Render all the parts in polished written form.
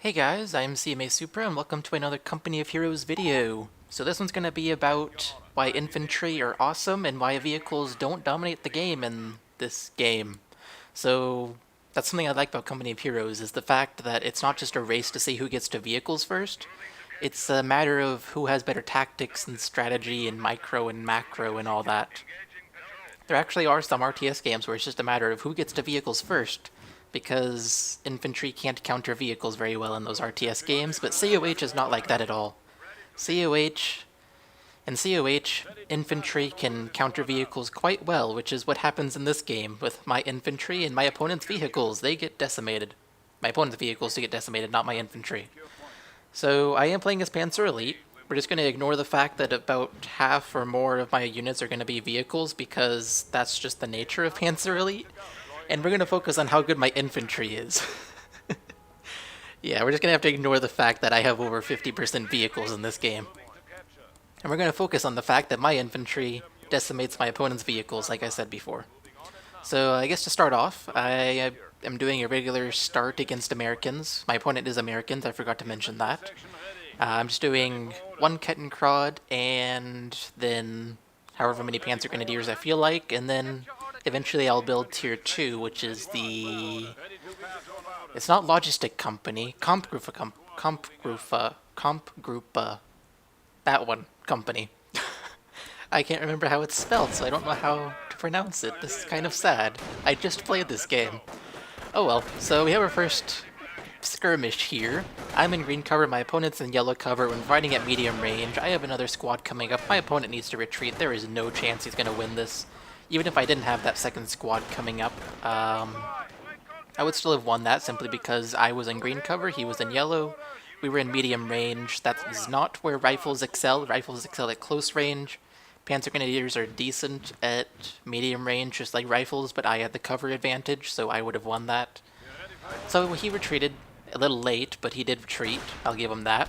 Hey guys, I'm cmasupra and welcome to another Company of Heroes video. So this one's going to be about why infantry are awesome and why vehicles don't dominate the game in this game. So that's something I like about Company of Heroes is the fact that it's not just a race to see who gets to vehicles first. It's a matter of who has better tactics and strategy and micro and macro and all that. There actually are some RTS games where it's just a matter of who gets to vehicles first, because infantry can't counter vehicles very well in those RTS games, but COH is not like that at all. COH In COH, infantry can counter vehicles quite well, which is what happens in this game with my infantry and my opponent's vehicles. They get decimated. My opponent's vehicles get decimated, not my infantry. So I am playing as Panzer Elite. We're just going to ignore the fact that about half or more of my units are going to be vehicles because that's just the nature of Panzer Elite. And we're going to focus on how good my infantry is. Yeah, we're just going to have to ignore the fact that I have over 50% vehicles in this game. And we're going to focus on the fact that my infantry decimates my opponent's vehicles, like I said before. So I guess to start off, I am doing a regular start against Americans. My opponent is Americans, I forgot to mention that. I'm just doing one Kettenkrad and then however many Panzer Grenadiers I feel like, and then eventually I'll build Tier 2, which is the... It's not Logistic Company, Kampfgruppe, that one, company. I can't remember how it's spelled, so I don't know how to pronounce it. This is kind of sad. I just played this game. Oh well, so we have our first skirmish here. I'm in green cover, my opponent's in yellow cover. When fighting at medium range, I have another squad coming up. My opponent needs to retreat. There is no chance he's going to win this. Even if I didn't have that second squad coming up, I would still have won that simply because I was in green cover, he was in yellow. We were in medium range. That is not where rifles excel. Rifles excel at close range. Panzer Grenadiers are decent at medium range, just like rifles, but I had the cover advantage, so I would have won that. So he retreated a little late, but he did retreat. I'll give him that.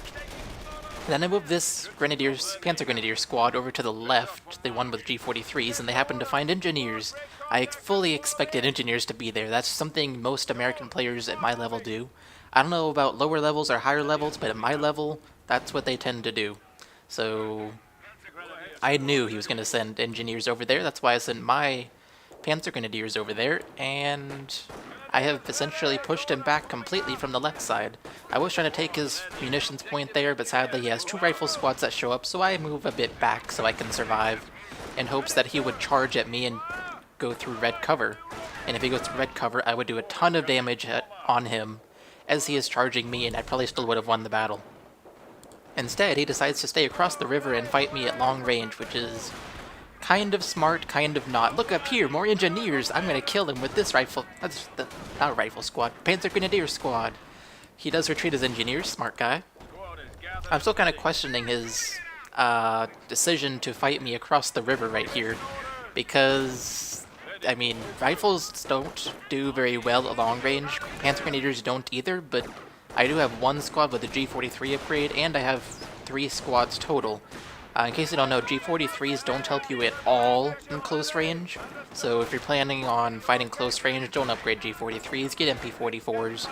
Then I moved this Panzer Grenadier squad over to the left, the one with G43s, and they happened to find engineers. I fully expected engineers to be there. That's something most American players at my level do. I don't know about lower levels or higher levels, but at my level, that's what they tend to do. So I knew he was going to send engineers over there. That's why I sent my Panzer Grenadiers over there, and I have essentially pushed him back completely from the left side. I was trying to take his munitions point there, but sadly he has two rifle squads that show up, so I move a bit back so I can survive, in hopes that he would charge at me and go through red cover. And if he goes through red cover, I would do a ton of damage on him as he is charging me, and I probably still would have won the battle. Instead, he decides to stay across the river and fight me at long range, which is kind of smart, kind of not. Look up here, more engineers! I'm gonna kill him with this rifle. That's not a rifle squad. Panzer Grenadier squad. He does retreat as engineers, smart guy. I'm still kind of questioning his decision to fight me across the river right here, because, I mean, rifles don't do very well at long range. Panzer Grenadiers don't either, but I do have one squad with a G43 upgrade, and I have 3 squads total. In case you don't know, G43s don't help you at all in close range, so if you're planning on fighting close range, don't upgrade G43s, get MP44s.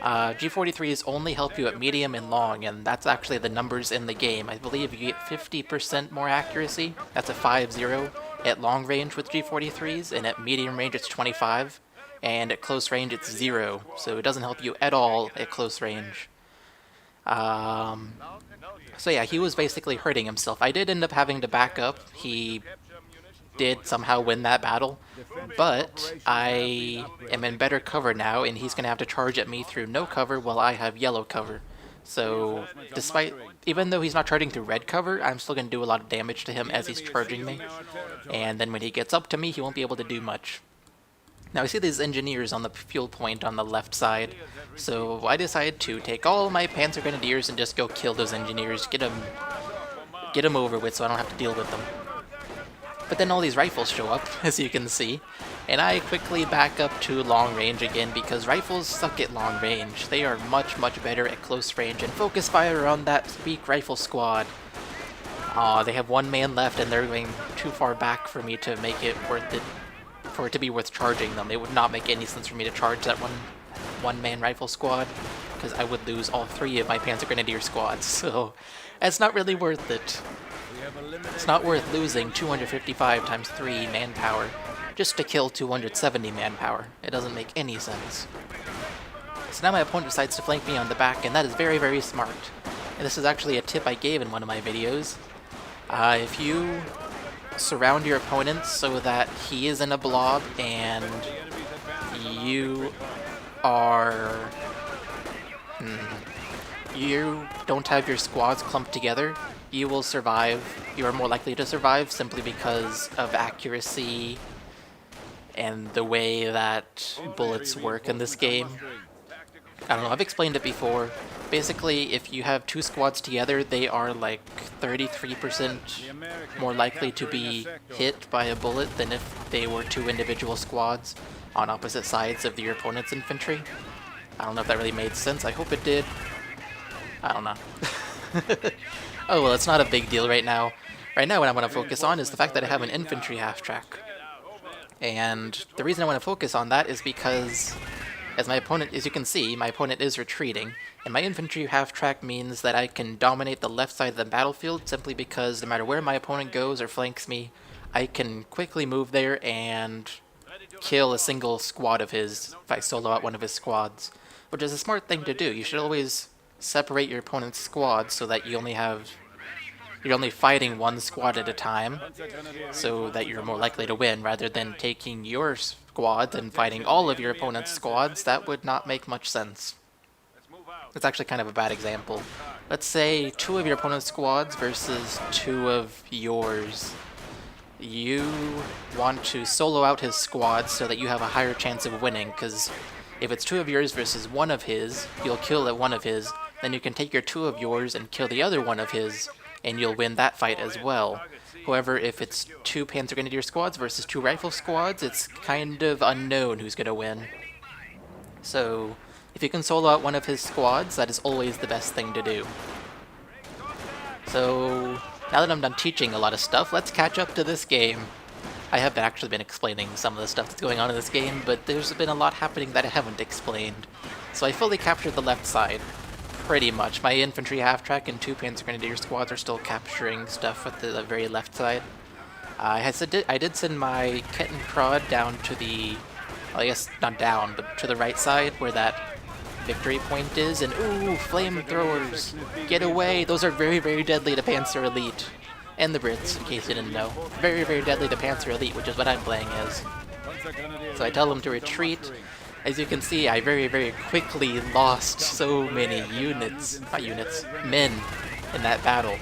G43s only help you at medium and long, and that's actually the numbers in the game. I believe you get 50% more accuracy, that's a 5-0, at long range with G43s, and at medium range it's 25, and at close range it's 0, so it doesn't help you at all at close range. So yeah, he was basically hurting himself. I did end up having to back up. He did somehow win that battle, but I am in better cover now, and he's going to have to charge at me through no cover while I have yellow cover. So even though he's not charging through red cover, I'm still going to do a lot of damage to him as he's charging me, and then when he gets up to me, he won't be able to do much. Now I see these engineers on the fuel point on the left side, so I decided to take all my Panzer Grenadiers and just go kill those engineers, get them over with so I don't have to deal with them. But then all these rifles show up, as you can see, and I quickly back up to long range again because rifles suck at long range. They are much, much better at close range, and focus fire on that weak rifle squad. They have one man left and they're going too far back for me to make it worth it. For it to be worth charging them. It would not make any sense for me to charge that one-man rifle squad. because I would lose all 3 of my Panzer Grenadier squads, so it's not really worth it. It's not worth losing 255 times 3 manpower just to kill 270 manpower. It doesn't make any sense. So now my opponent decides to flank me on the back, and that is very, very smart. And this is actually a tip I gave in one of my videos. If you surround your opponent so that he is in a blob and you are... you don't have your squads clumped together, you will survive. You are more likely to survive simply because of accuracy and the way that bullets work in this game. I don't know, I've explained it before. Basically, if you have 2 squads together, they are like 33% more likely to be hit by a bullet than if they were 2 individual squads on opposite sides of your opponent's infantry. I don't know if that really made sense. I hope it did. I don't know. Oh well, it's not a big deal right now. Right now what I want to focus on is the fact that I have an infantry half-track. And the reason I want to focus on that is because, as you can see, my opponent is retreating, and my infantry half-track means that I can dominate the left side of the battlefield simply because no matter where my opponent goes or flanks me, I can quickly move there and kill a single squad of his if I solo out one of his squads, which is a smart thing to do. You should always separate your opponent's squads so that you're only fighting one squad at a time, so that you're more likely to win, rather than taking your squad and fighting all of your opponent's squads. That would not make much sense. It's actually kind of a bad example. Let's say 2 of your opponent's squads versus 2 of yours. You want to solo out his squad so that you have a higher chance of winning, because if it's 2 of yours versus 1 of his, you'll kill at 1 of his, then you can take your 2 of yours and kill the other 1 of his, and you'll win that fight as well. However, if it's 2 Panzer Grenadier squads versus 2 rifle squads, it's kind of unknown who's going to win. So, if you can solo out 1 of his squads, that is always the best thing to do. So, now that I'm done teaching a lot of stuff, let's catch up to this game. I have actually been explaining some of the stuff that's going on in this game, but there's been a lot happening that I haven't explained. So I fully captured the left side. Pretty much. My infantry half-track and 2 Panzer Grenadier squads are still capturing stuff at the very left side. I did send my Kettenkrad down to the... well, I guess not down, but to the right side where that victory point is, and ooh, flamethrowers! Get away! Those are very, very deadly to Panzer Elite. And the Brits, in case you didn't know. Very, very deadly to Panzer Elite, which is what I'm playing as. So I tell them to retreat. As you can see, I very, very quickly lost so many men in that battle.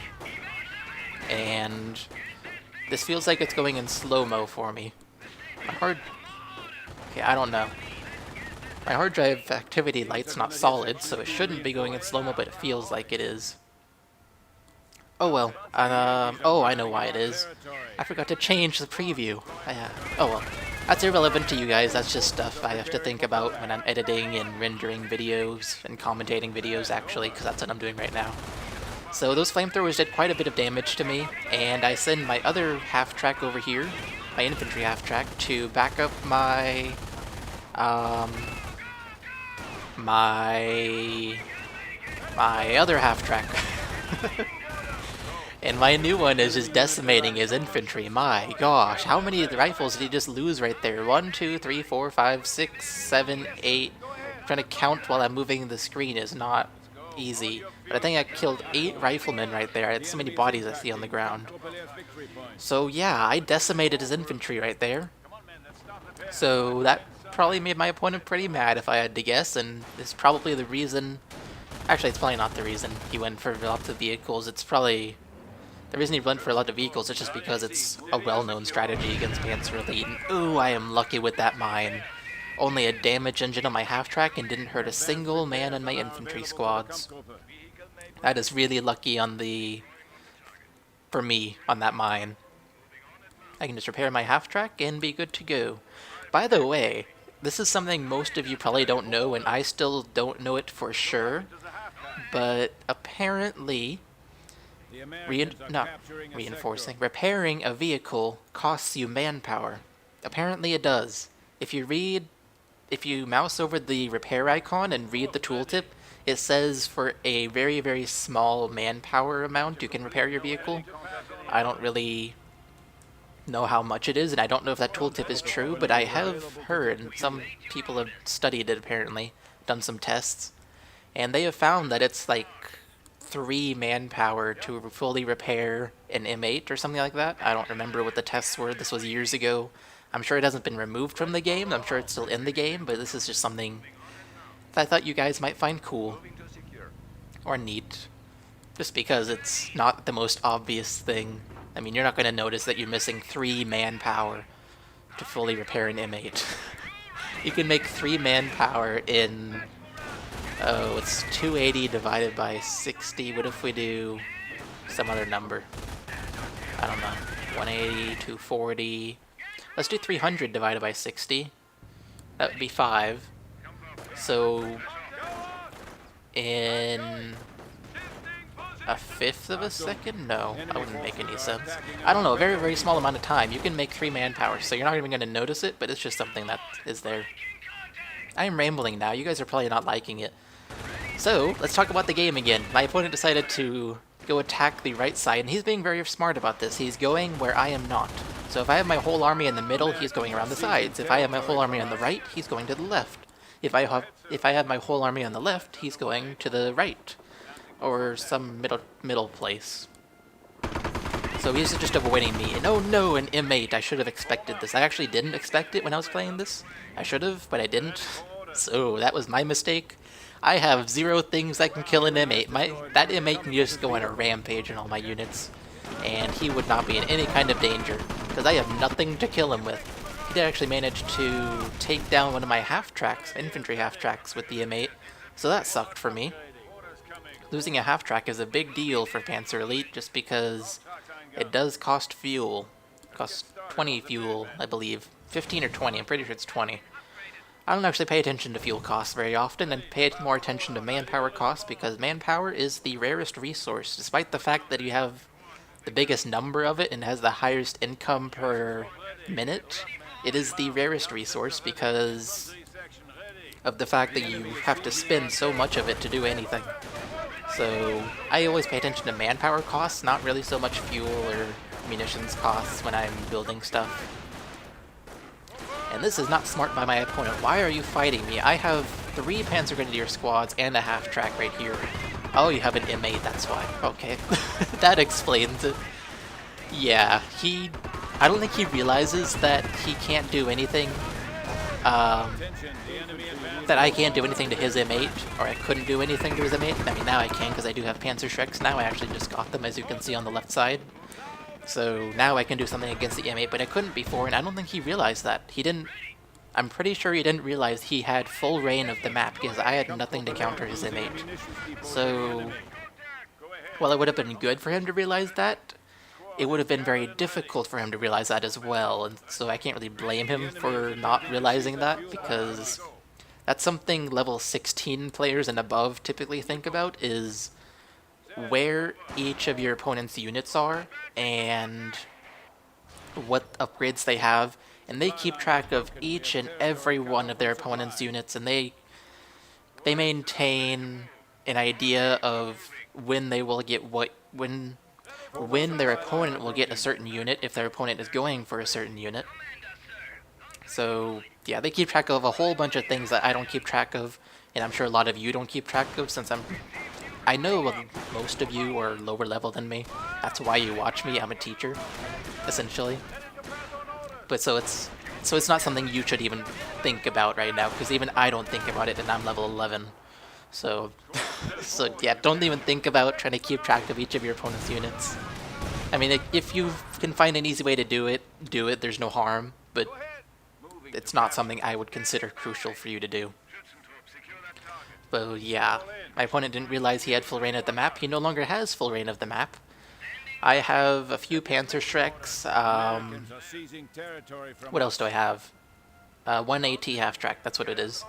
And this feels like it's going in slow-mo for me. Okay, I don't know. My hard drive activity light's not solid, so it shouldn't be going in slow-mo, but it feels like it is. Oh well. Oh, I know why it is. I forgot to change the preview. Oh well. That's irrelevant to you guys, that's just stuff I have to think about when I'm editing and rendering videos, and commentating videos actually, because that's what I'm doing right now. So those flamethrowers did quite a bit of damage to me, and I send my other half-track over here, my infantry half-track, to back up my... my other half-track. And my new one is just decimating his infantry. My gosh, how many rifles did he just lose right there? 1, 2, 3, 4, 5, 6, 7, 8. Trying to count while I'm moving the screen is not easy. But I think I killed 8 riflemen right there. I had so many bodies I see on the ground. So yeah, I decimated his infantry right there. So that probably made my opponent pretty mad if I had to guess, and it's probably the reason... Actually, it's probably not the reason he went for lots of vehicles. It's probably... The reason he went for a lot of vehicles is just because it's a well-known strategy against Panzer Elite. And ooh, I am lucky with that mine. Only a damage engine on my half-track and didn't hurt a single man in my infantry squads. That is really lucky on the... for me, on that mine. I can just repair my half-track and be good to go. By the way, this is something most of you probably don't know, and I still don't know it for sure, but apparently... repairing a vehicle costs you manpower. Apparently it does. If you mouse over the repair icon and read the tooltip, It says for a very, very small manpower amount, you can repair your vehicle. I don't really know how much it is, and I don't know if that tooltip is true, but I have heard, and some people have studied it apparently, done some tests, and they have found that it's like 3 manpower to fully repair an M8 or something like that. I don't remember what the tests were. This was years ago. I'm sure it hasn't been removed from the game. I'm sure it's still in the game, but this is just something that I thought you guys might find cool or neat, just because it's not the most obvious thing. I mean, you're not going to notice that you're missing 3 manpower to fully repair an M8. You can make 3 manpower in... Oh, it's 280 divided by 60. What if we do some other number? I don't know. 180, 240. Let's do 300 divided by 60. That would be 5. So, in a fifth of a second? No, that wouldn't make any sense. I don't know, a very, very small amount of time. You can make 3 manpower, so you're not even going to notice it, but it's just something that is there. I am rambling now. You guys are probably not liking it. So, let's talk about the game again. My opponent decided to go attack the right side, and he's being very smart about this. He's going where I am not. So if I have my whole army in the middle, he's going around the sides. If I have my whole army on the right, he's going to the left. If I have my whole army on the left, he's going to the right. Or some middle place. So he's just avoiding me. And oh no, an M8. I should have expected this. I actually didn't expect it when I was playing this. I should have, but I didn't. So that was my mistake. I have 0 things that can kill an M8. That M8 can just go on a rampage in all my units, and he would not be in any kind of danger, because I have nothing to kill him with. He did actually manage to take down one of my half-tracks, infantry half-tracks, with the M8, so that sucked for me. Losing a half-track is a big deal for Panzer Elite, just because it does cost fuel. It costs 20 fuel, I believe. 15 or 20, I'm pretty sure it's 20. I don't actually pay attention to fuel costs very often, and pay more attention to manpower costs, because manpower is the rarest resource. Despite the fact that you have the biggest number of it and has the highest income per minute, it is the rarest resource because of the fact that you have to spend so much of it to do anything. So I always pay attention to manpower costs, not really so much fuel or munitions costs when I'm building stuff. And this is not smart by my opponent. Why are you fighting me? I have 3 Panzer Grenadier squads and a half-track right here. Oh, you have an M8, that's why. Okay. That explains it. Yeah, I don't think he realizes that he can't do anything. That I can't do anything to his M8, or I couldn't do anything to his M8. I mean, now I can because I do have Panzer Shreks now. I actually just got them, as you can see on the left side. So now I can do something against the M8, but I couldn't before, and I don't think he realized that. I'm pretty sure he didn't realize he had full reign of the map, because I had nothing to counter his M8. So, while it would have been good for him to realize that, it would have been very difficult for him to realize that as well, and so I can't really blame him for not realizing that, because that's something level 16 players and above typically think about, is where each of your opponent's units are and what upgrades they have, and they keep track of each and every one of their opponent's units, and they maintain an idea of when they will get when their opponent will get a certain unit if their opponent is going for a certain unit. So yeah, they keep track of a whole bunch of things that I don't keep track of, and I'm sure a lot of you don't keep track of, since I know most of you are lower level than me. That's why you watch me. I'm a teacher, essentially. But so it's not something you should even think about right now, because even I don't think about it, and I'm level 11. So, so yeah, don't even think about trying to keep track of each of your opponent's units. I mean, if you can find an easy way to do it, do it. There's no harm, but it's not something I would consider crucial for you to do. But yeah, my opponent didn't realize he had full reign of the map. He no longer has full reign of the map. I have a few Panzer Shreks. What else do I have? 1 AT half-track, that's what it is.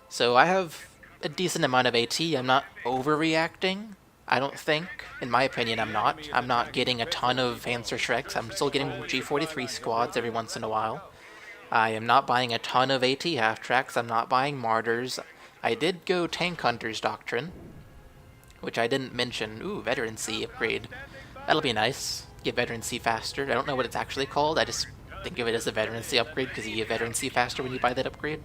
So I have a decent amount of AT. I'm not overreacting, I don't think. In my opinion, I'm not. I'm not getting a ton of Panzer Shreks. I'm still getting G43 squads every once in a while. I am not buying a ton of AT half-tracks. I'm not buying Martyrs. I did go Tank Hunter's Doctrine, which I didn't mention. Ooh, Veterancy upgrade. That'll be nice. Get Veterancy faster. I don't know what it's actually called. I just think of it as a Veterancy upgrade because you get Veterancy faster when you buy that upgrade.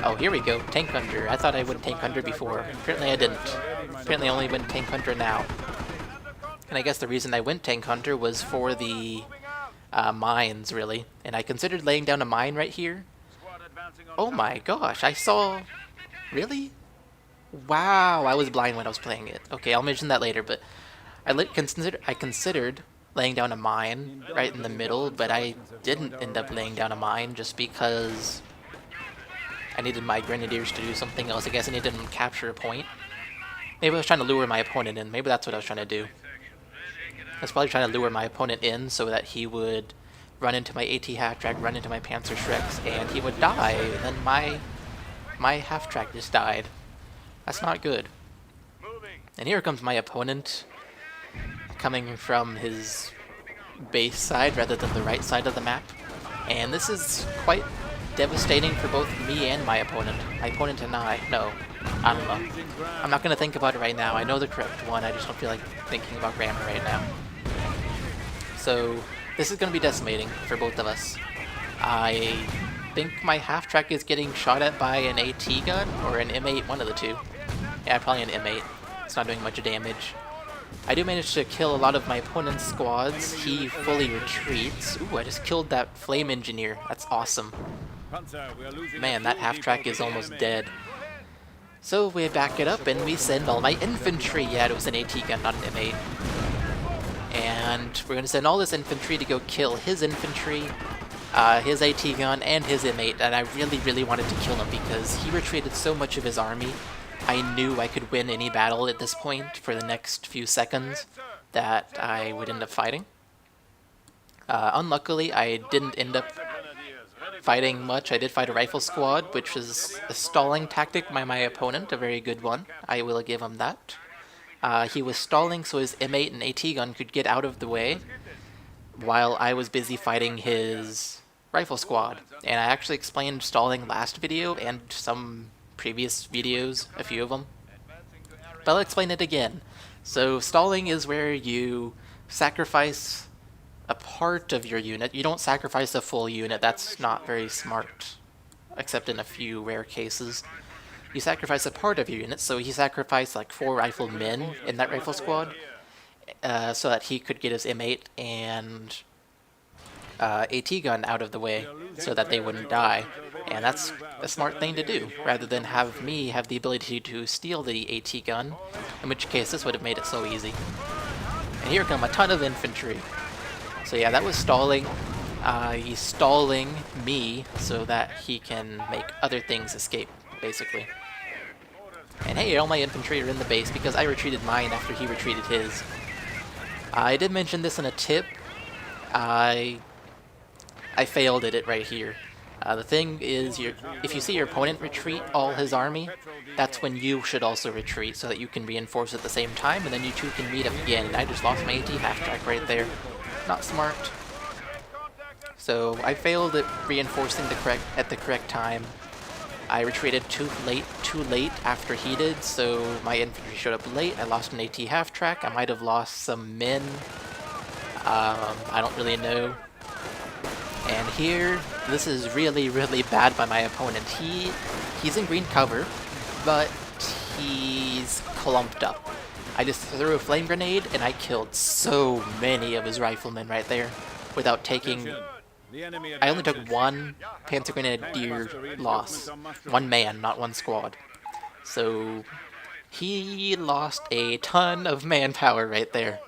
Oh, here we go. Tank Hunter. I thought I went Tank Hunter before. Apparently I didn't. Apparently I only went Tank Hunter now. And I guess the reason I went Tank Hunter was for the mines, really. And I considered laying down a mine right here. Oh my gosh, I saw... Really? Wow, I was blind when I was playing it. Okay, I'll mention that later, but I considered laying down a mine right in the middle, but I didn't end up laying down a mine just because I needed my Grenadiers to do something else. I guess I needed them to capture a point. Maybe I was trying to lure my opponent in. Maybe that's what I was trying to do. I was probably trying to lure my opponent in so that he would run into my AT half-track, run into my Panzer Shreks, and he would die, and then my half-track just died. That's not good. And here comes my opponent, coming from his base side rather than the right side of the map. And this is quite devastating for both me and my opponent. My opponent and I. No, I don't know. I'm not going to think about it right now. I know the correct one, I just don't feel like thinking about grammar right now. So, this is going to be decimating for both of us. I think my half-track is getting shot at by an AT gun, or an M8, one of the two. Yeah, probably an M8. It's not doing much damage. I do manage to kill a lot of my opponent's squads. He fully retreats. Ooh, I just killed that Flame Engineer. That's awesome. Man, that half-track is almost dead. So we back it up and we send all my infantry. Yeah, it was an AT gun, not an M8. And we're going to send all this infantry to go kill his infantry, his AT gun, and his M8. And I really, really wanted to kill him because he retreated so much of his army. I knew I could win any battle at this point for the next few seconds that I would end up fighting. Unluckily, I didn't end up fighting much. I did fight a rifle squad, which was a stalling tactic by my opponent, a very good one. I will give him that. He was stalling so his M8 and AT gun could get out of the way while I was busy fighting his rifle squad. And I actually explained stalling last video and some previous videos, a few of them. But I'll explain it again. So stalling is where you sacrifice a part of your unit. You don't sacrifice a full unit. That's not very smart, except in a few rare cases. You sacrifice a part of your unit, so he sacrificed like 4 riflemen in that rifle squad so that he could get his M8 and AT gun out of the way so that they wouldn't die. And that's a smart thing to do, rather than have me have the ability to steal the AT gun, in which case this would have made it so easy. And here come a ton of infantry. So yeah, that was stalling. He's stalling me so that he can make other things escape, basically. And hey, all my infantry are in the base because I retreated mine after he retreated his. I did mention this in a tip. I failed at it right here. The thing is, if you see your opponent retreat all his army, that's when you should also retreat so that you can reinforce at the same time, and then you two can meet up again. And I just lost my AT half-track right there. Not smart. So I failed at reinforcing at the correct time. I retreated too late after he did, so my infantry showed up late. I lost an AT half-track. I might have lost some men. I don't really know. And here, this is really, really bad by my opponent. He's in green cover, but he's clumped up. I just threw a flame grenade, and I killed so many of his riflemen right there without taking... I only took 1 Panzer Grenadier loss. 1 man, not 1 squad. So he lost a ton of manpower right there.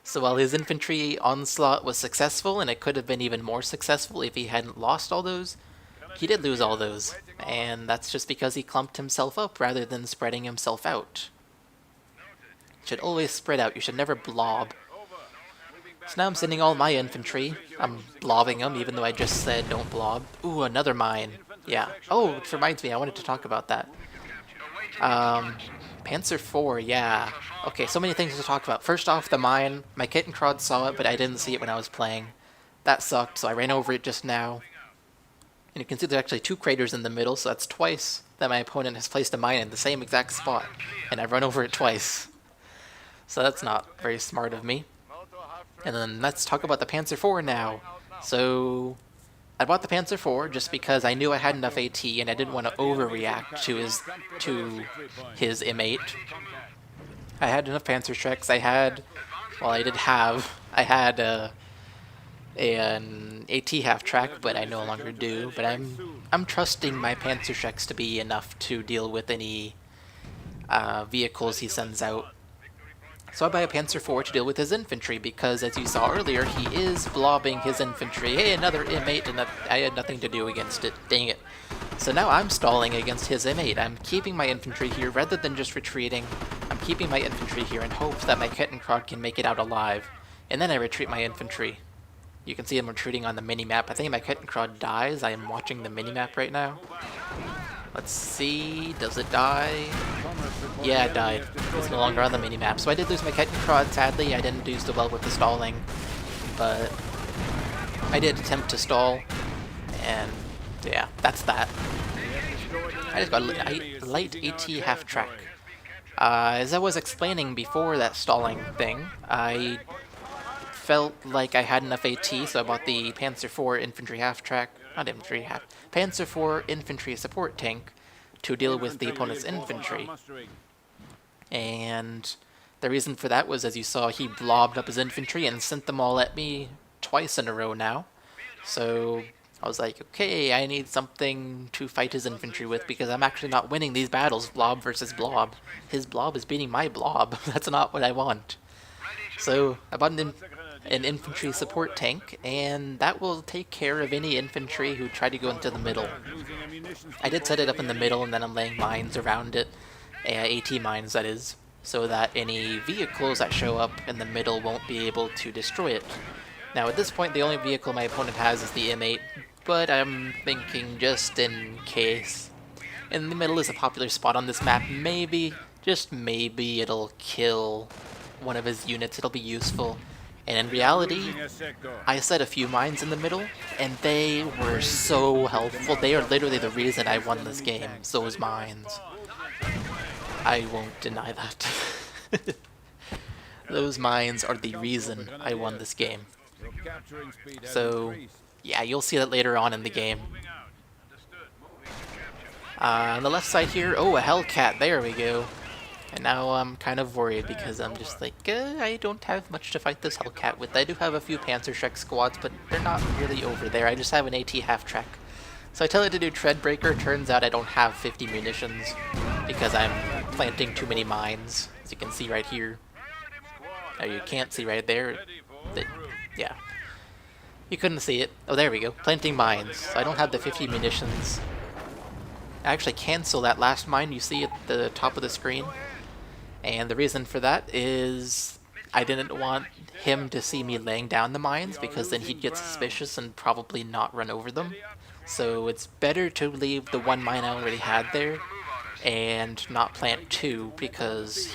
So while his infantry onslaught was successful, and it could have been even more successful if he hadn't lost all those, he did lose all those. And that's just because he clumped himself up rather than spreading himself out. You should always spread out, you should never blob. So now I'm sending all my infantry. I'm blobbing them, even though I just said don't blob. Ooh, another mine. Yeah. Oh, it reminds me, I wanted to talk about that. Panzer IV, yeah. Okay, so many things to talk about. First off, the mine. My kit and crowd saw it, but I didn't see it when I was playing. That sucked, so I ran over it just now. And you can see there's actually 2 craters in the middle, so that's twice that my opponent has placed a mine in the same exact spot. And I've run over it twice. So that's not very smart of me. And then let's talk about the Panzer IV now. So I bought the Panzer IV just because I knew I had enough AT and I didn't want to overreact to his M8. I had enough Panzerschrecks. I had an AT half-track, but I no longer do. But I'm trusting my Panzerschrecks to be enough to deal with any vehicles he sends out. So I buy a Panzer IV to deal with his infantry, because as you saw earlier, he is blobbing his infantry. Hey, another M8, and I had nothing to do against it. Dang it. So now I'm stalling against his M8. I'm keeping my infantry here rather than just retreating. I'm keeping my infantry here in hopes that my Kettenkrad can make it out alive. And then I retreat my infantry. You can see him retreating on the minimap. I think my Kettenkrad dies. I am watching the minimap right now. Let's see, does it die? Yeah, it died. It's no longer on the minimap. So I did lose my Kettenkrad, sadly. I didn't do so well with the stalling. But I did attempt to stall. And yeah, that's that. I just got a light AT half-track. As I was explaining before that stalling thing, I felt like I had enough AT, so I bought the Panzer IV infantry half-track. Not infantry half. Panzer IV infantry support tank to deal with the opponent's infantry. And the reason for that was, as you saw, he blobbed up his infantry and sent them all at me twice in a row now. So I was like, okay, I need something to fight his infantry with, because I'm actually not winning these battles, blob versus blob. His blob is beating my blob. That's not what I want. So I bought an infantry support tank, and that will take care of any infantry who try to go into the middle. I did set it up in the middle, and then I'm laying mines around it, AT mines that is, so that any vehicles that show up in the middle won't be able to destroy it. Now at this point the only vehicle my opponent has is the M8, but I'm thinking just in case. In the middle is a popular spot on this map. Maybe, just maybe, it'll kill one of his units, it'll be useful. And in reality, I set a few mines in the middle, and they were so helpful. They are literally the reason I won this game, those mines. I won't deny that. Those mines are the reason I won this game. So, yeah, you'll see that later on in the game. On the left side here, oh, a Hellcat, there we go. And now I'm kind of worried because I'm just like, I don't have much to fight this Hellcat with. I do have a few Panzerschreck squads, but they're not really over there. I just have an AT half-track. So I tell it to do Treadbreaker. Turns out I don't have 50 munitions because I'm planting too many mines, as you can see right here. Now you can't see right there. But, yeah. You couldn't see it. Oh, there we go. Planting mines. So I don't have the 50 munitions. I actually cancel that last mine you see at the top of the screen. And the reason for that is I didn't want him to see me laying down the mines, because then he'd get suspicious and probably not run over them. So it's better to leave the one mine I already had there and not plant 2, because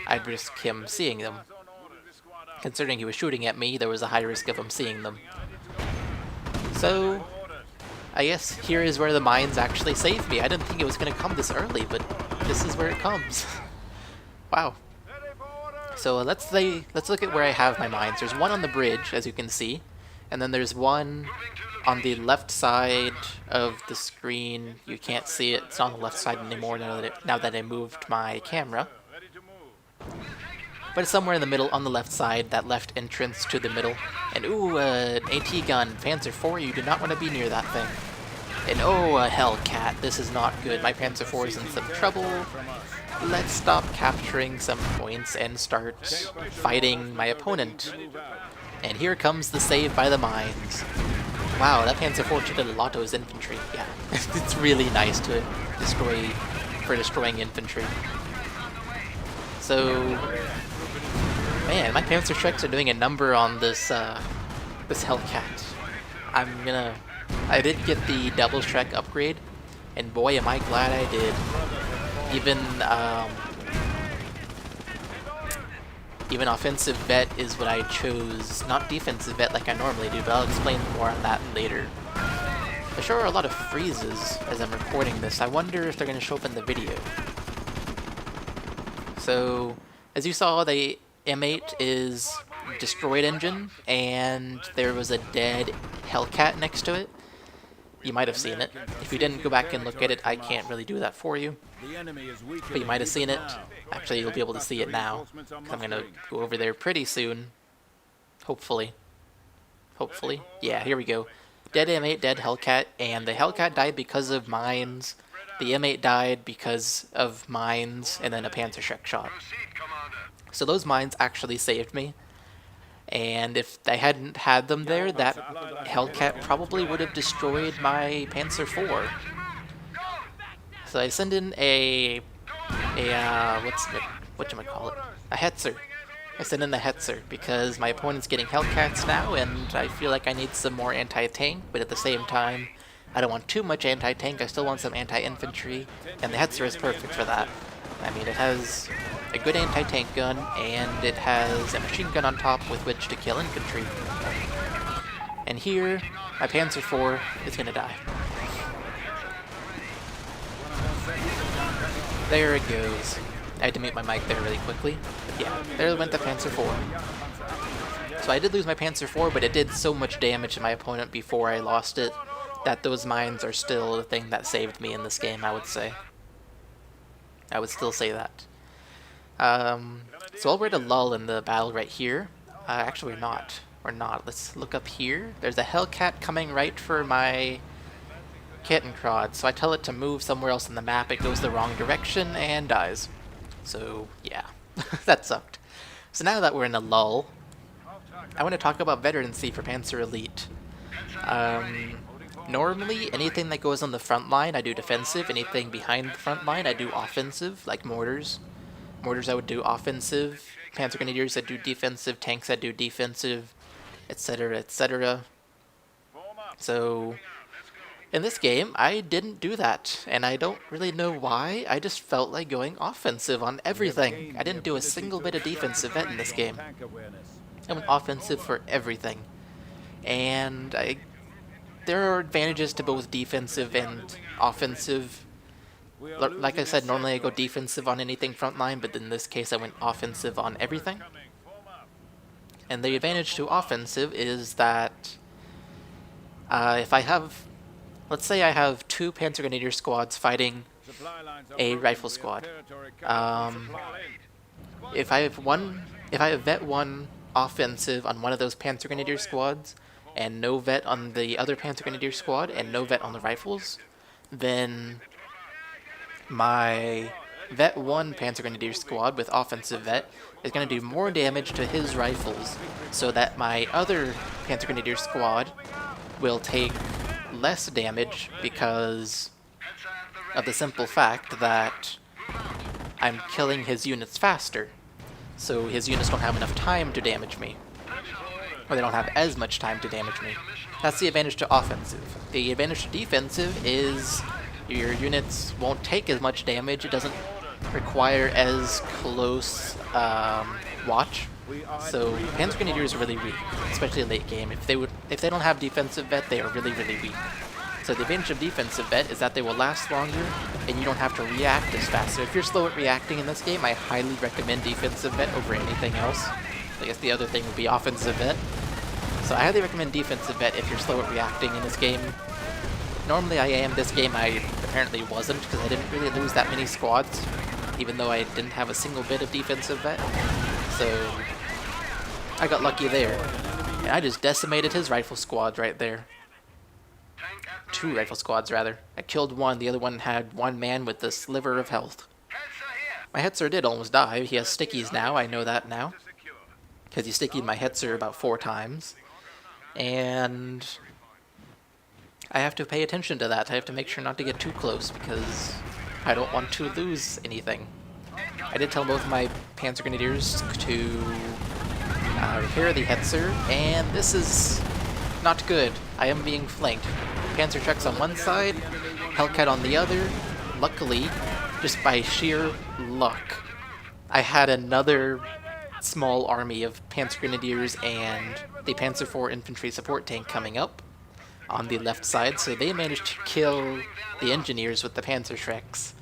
I'd risk him seeing them. Considering he was shooting at me, there was a high risk of him seeing them. So I guess here is where the mines actually saved me. I didn't think it was going to come this early, but this is where it comes. Wow. So let's look at where I have my mines. There's one on the bridge, as you can see, and then there's one on the left side of the screen. You can't see it. It's not on the left side anymore now that I moved my camera. But it's somewhere in the middle, on the left side, that left entrance to the middle. And ooh, an AT gun, Panzer IV, you do not want to be near that thing. And oh, a Hellcat, this is not good. My Panzer IV is in some trouble. Let's stop capturing some points and start fighting my opponent. And here comes the save by the mines. Wow, that Panzer IV did a lot to his infantry. Yeah, it's really nice to destroying infantry. So, man, my Panzerschrecks are doing a number on this this Hellcat. I did get the double Shrek upgrade, and boy, am I glad I did. Even offensive vet is what I chose, not defensive vet like I normally do, but I'll explain more on that later. There sure are a lot of freezes as I'm recording this. I wonder if they're going to show up in the video. So, as you saw, the M8 is destroyed engine, and there was a dead Hellcat next to it. You might have seen it. If you didn't, go back and look at it. I can't really do that for you. But you might have seen it. Actually, you'll be able to see it now. I'm going to go over there pretty soon. Hopefully. Hopefully. Yeah, here we go. Dead M8, dead Hellcat, and the Hellcat died because of mines. The M8 died because of mines, and then a Panzerschreck shot. So those mines actually saved me. And if I hadn't had them there, that Hellcat probably would have destroyed my Panzer IV. So I send in a whatchamacallit? A Hetzer. I send in the Hetzer because my opponent's getting Hellcats now, and I feel like I need some more anti-tank, but at the same time, I don't want too much anti-tank, I still want some anti-infantry, and the Hetzer is perfect for that. I mean, it has a good anti-tank gun, and it has a machine gun on top with which to kill infantry. And here, my Panzer IV is gonna die. There it goes. I had to mute my mic there really quickly. But yeah, there went the Panzer IV. So I did lose my Panzer IV, but it did so much damage to my opponent before I lost it that those mines are still the thing that saved me in this game, I would say. I would still say that. So we're at a lull in the battle right here. Actually, we're not. We're not. Let's look up here. There's a Hellcat coming right for my Kittenkrod, so I tell it to move somewhere else in the map. It goes the wrong direction and dies. So, yeah. That sucked. So now that we're in a lull, I want to talk about veterancy for Panzer Elite. Normally, anything that goes on the front line, I do defensive. Anything behind the front line, I do offensive, like mortars. Mortars, I would do offensive. Panzer Grenadiers, I do defensive. Tanks, I do defensive, etc., etc. So, in this game, I didn't do that, and I don't really know why. I just felt like going offensive on everything. I didn't do a single bit of defensive in this game. I went offensive for everything. And there are advantages to both defensive and offensive. Like I said, normally I go defensive on anything frontline, but in this case I went offensive on everything. And the advantage to offensive is that if I have, let's say I have two Panzer Grenadier squads fighting a rifle squad. If I have Vet 1 offensive on one of those Panzer Grenadier squads, and no vet on the other Panzer Grenadier squad, and no vet on the rifles, then my Vet 1 Panzer Grenadier squad with offensive vet is going to do more damage to his rifles, so that my other Panzer Grenadier squad will take less damage because of the simple fact that I'm killing his units faster. So his units don't have enough time to damage me. Or they don't have as much time to damage me. That's the advantage to offensive. The advantage to defensive is your units won't take as much damage. It doesn't require as close watch. So Panzer Grenadiers are really weak, especially late game. If they don't have defensive vet, they are really, really weak. So the advantage of defensive vet is that they will last longer, and you don't have to react as fast. So if you're slow at reacting in this game, I highly recommend defensive vet over anything else. I guess the other thing would be offensive vet. So I highly recommend defensive vet if you're slow at reacting in this game. Normally I am. This game I apparently wasn't, because I didn't really lose that many squads, even though I didn't have a single bit of defensive vet. So I got lucky there. And I just decimated his rifle squad right there. Two rifle squads, rather. I killed one, the other one had one man with a sliver of health. My Hetzer did almost die. He has stickies now, I know that now. Because he stickied my Hetzer about 4 times. And I have to pay attention to that. I have to make sure not to get too close, because I don't want to lose anything. I did tell both my Panzer Grenadiers to repair the Hetzer, and this is not good. I am being flanked. Panzerschrecks on one side, Hellcat on the other. Luckily, just by sheer luck, I had another small army of Panzer Grenadiers and the Panzer IV infantry support tank coming up. on the left side, so they managed to kill the engineers with the Panzer Shreks,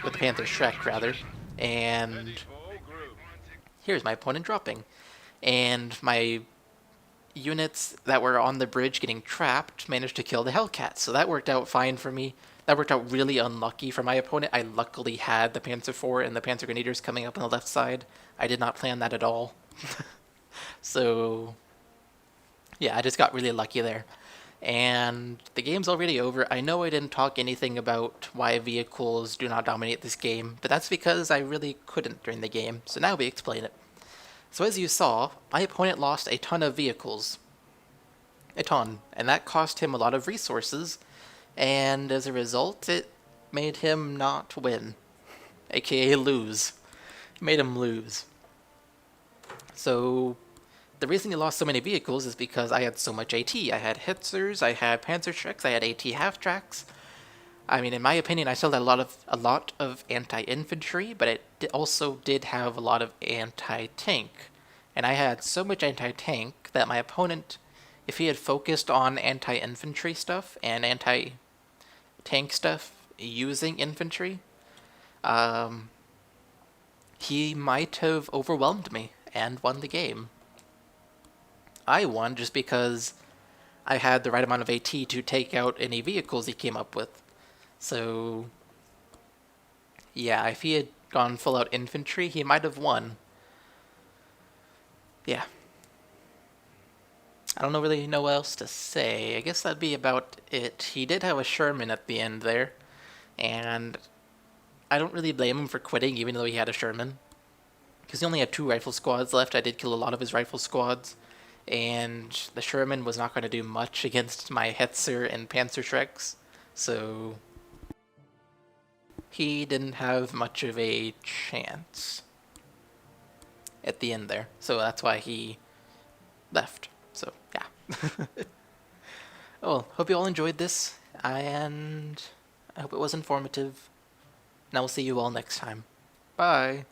with the Panther Shrek rather, and here's my opponent dropping. And my units that were on the bridge getting trapped managed to kill the Hellcats, so that worked out fine for me. That worked out really unlucky for my opponent. I luckily had the Panzer IV and the Panzer Grenadiers coming up on the left side. I did not plan that at all. So, yeah, I just got really lucky there. And the game's already over. I know I didn't talk anything about why vehicles do not dominate this game, but that's because I really couldn't during the game, so now we explain it. So as you saw, my opponent lost a ton of vehicles. A ton. And that cost him a lot of resources, and as a result, it made him not win. AKA lose. It made him lose. So, the reason he lost so many vehicles is because I had so much AT. I had Hitzers, I had Panzer Shreks, I had AT half-tracks. I mean, in my opinion, I still had a lot of anti-infantry, but it also did have a lot of anti-tank. And I had so much anti-tank that my opponent, if he had focused on anti-infantry stuff and anti-tank stuff using infantry, he might have overwhelmed me and won the game. I won just because I had the right amount of AT to take out any vehicles he came up with. So, yeah, if he had gone full-out infantry, he might have won. Yeah. I don't really know what else to say. I guess that'd be about it. He did have a Sherman at the end there, and I don't really blame him for quitting even though he had a Sherman. Because he only had 2 rifle squads left. I did kill a lot of his rifle squads, and the Sherman was not going to do much against my Hetzer and Panzer Shreks, so he didn't have much of a chance at the end there. So that's why he left. So, yeah. Oh, well, hope you all enjoyed this, and I hope it was informative. And I will see you all next time. Bye!